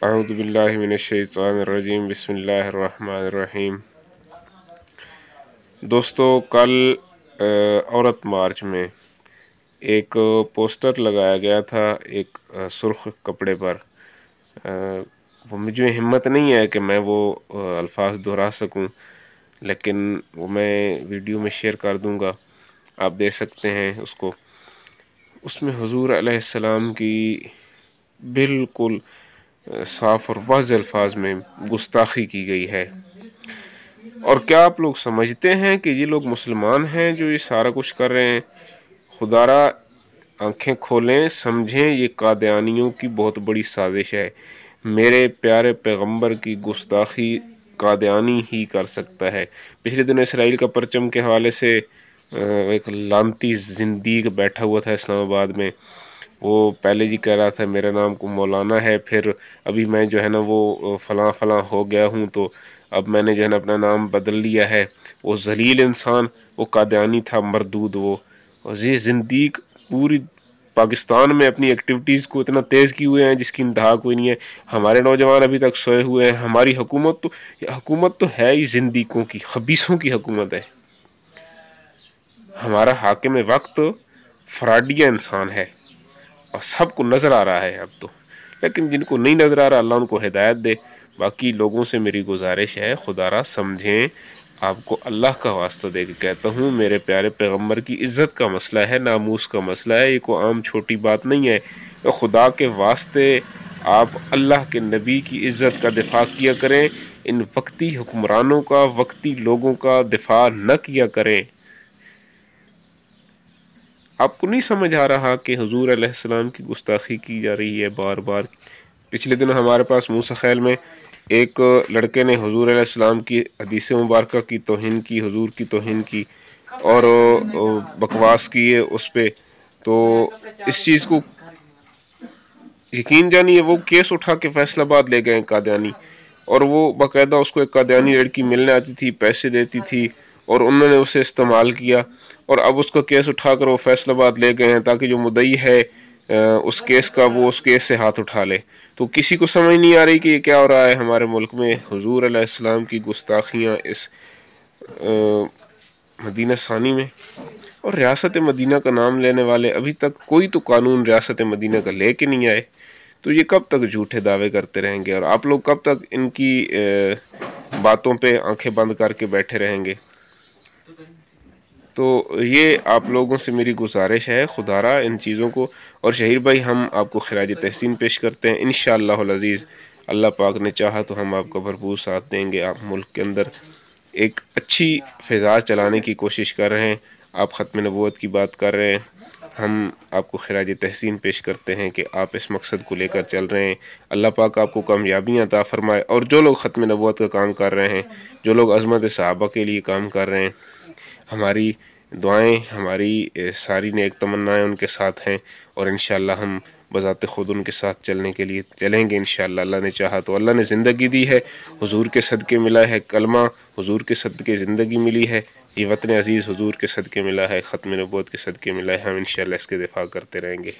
اعوذ باللہ من الشیطان الرجیم، بسم اللہ الرحمن الرحیم۔ دوستو، کل عورت مارچ میں ایک پوسٹر لگایا گیا تھا ایک سرخ کپڑے پر۔ وہ مجھے ہمت نہیں ہے کہ میں وہ الفاظ دہرا سکوں، لیکن وہ میں ویڈیو میں شیئر کر دوں گا، آپ دیکھ سکتے ہیں اس کو۔ اس میں حضور علیہ السلام کی بالکل صاف اور واضح الفاظ میں گستاخی کی گئی ہے۔ اور کیا آپ لوگ سمجھتے ہیں کہ یہ لوگ مسلمان ہیں جو یہ سارا کچھ کر رہے ہیں؟ خدا را آنکھیں کھولیں، سمجھیں یہ قادیانیوں کی بہت بڑی سازش ہے۔ میرے پیارے پیغمبر کی گستاخی قادیانی ہی کر سکتا ہے۔ پچھلے دن اسرائیل کا پرچم کے حوالے سے ایک لانتی زندیق بیٹھا ہوا تھا اسلام آباد میں، وہ پہلے جی کہہ رہا تھا میرا نام کو مولانا ہے، پھر ابھی میں جو ہے نا وہ فلاں فلاں ہو گیا ہوں، تو اب میں نے جو ہے نا اپنا نام بدل لیا ہے۔ وہ ذلیل انسان، وہ قادیانی تھا مردود۔ وہ یہ زندیق پوری پاکستان میں اپنی ایکٹیویٹیز کو اتنا تیز کی ہوئے ہیں جس کی انتہا کوئی نہیں ہے۔ ہمارے نوجوان ابھی تک سوئے ہوئے ہیں۔ ہماری حکومت تو ہے ہی زندیقوں کی، خبیثوں کی حکومت ہے۔ ہمارا حاکم وقت فراڈیا انسان ہے اور سب کو نظر آ رہا ہے اب تو، لیکن جن کو نہیں نظر آ رہا اللہ ان کو ہدایت دے۔ باقی لوگوں سے میری گزارش ہے، خدا را سمجھیں، آپ کو اللہ کا واسطہ دے کے کہتا ہوں، میرے پیارے پیغمبر کی عزت کا مسئلہ ہے، ناموس کا مسئلہ ہے، یہ کوئی عام چھوٹی بات نہیں ہے۔ خدا کے واسطے آپ اللہ کے نبی کی عزت کا دفاع کیا کریں، ان وقتی حکمرانوں کا، وقتی لوگوں کا دفاع نہ کیا کریں۔ آپ کو نہیں سمجھ آ رہا کہ حضور علیہ السلام کی گستاخی کی جا رہی ہے بار بار؟ پچھلے دن ہمارے پاس موسیٰ خیل میں ایک لڑکے نے حضور علیہ السلام کی حدیث مبارکہ کی توہین کی، حضور کی توہین کی اور بکواس کی ہے اس پہ۔ تو اس چیز کو یقین جانیے وہ کیس اٹھا کے فیصل آباد لے گئے قادیانی، اور وہ باقاعدہ اس کو ایک قادیانی لڑکی ملنے آتی تھی، پیسے دیتی تھی، اور انہوں نے اسے استعمال کیا، اور اب اس کا کیس اٹھا کر وہ فیصل آباد لے گئے ہیں تاکہ جو مدعی ہے اس کیس کا وہ اس کیس سے ہاتھ اٹھا لے۔ تو کسی کو سمجھ نہیں آ رہی کہ یہ کیا ہو رہا ہے ہمارے ملک میں۔ حضور علیہ السلام کی گستاخیاں اس مدینہ ثانی میں، اور ریاست مدینہ کا نام لینے والے ابھی تک کوئی تو قانون ریاست مدینہ کا لے کے نہیں آئے، تو یہ کب تک جھوٹے دعوے کرتے رہیں گے، اور آپ لوگ کب تک ان کی باتوں پہ آنکھیں بند کر کے بیٹھے رہیں گے؟ تو یہ آپ لوگوں سے میری گزارش ہے، خدا را ان چیزوں کو۔ اور شہیر بھائی، ہم آپ کو خراج تحسین پیش کرتے ہیں، انشاءاللہ العزیز اللہ پاک نے چاہا تو ہم آپ کا بھرپور ساتھ دیں گے۔ آپ ملک کے اندر ایک اچھی فضا چلانے کی کوشش کر رہے ہیں، آپ ختم نبوت کی بات کر رہے ہیں، ہم آپ کو خراج تحسین پیش کرتے ہیں کہ آپ اس مقصد کو لے کر چل رہے ہیں۔ اللہ پاک آپ کو کامیابیاں عطا فرمائے، اور جو لوگ ختم نبوت کا کام کر رہے ہیں، جو لوگ عظمت صحابہ کے لیے کام کر رہے ہیں، ہماری دعائیں، ہماری ساری نیک تمنائیں ان کے ساتھ ہیں، اور انشاءاللہ ہم بذات خود ان کے ساتھ چلنے کے لیے چلیں گے انشاءاللہ۔ اللہ نے چاہا تو، اللہ نے زندگی دی ہے، حضور کے صدقے ملا ہے کلمہ، حضور کے صدقے زندگی ملی ہے، یہ وطن عزیز حضور کے صدقے ملا ہے، ختم نبوت کے صدقے ملا ہے، ہم انشاءاللہ اس کے دفاع کرتے رہیں گے۔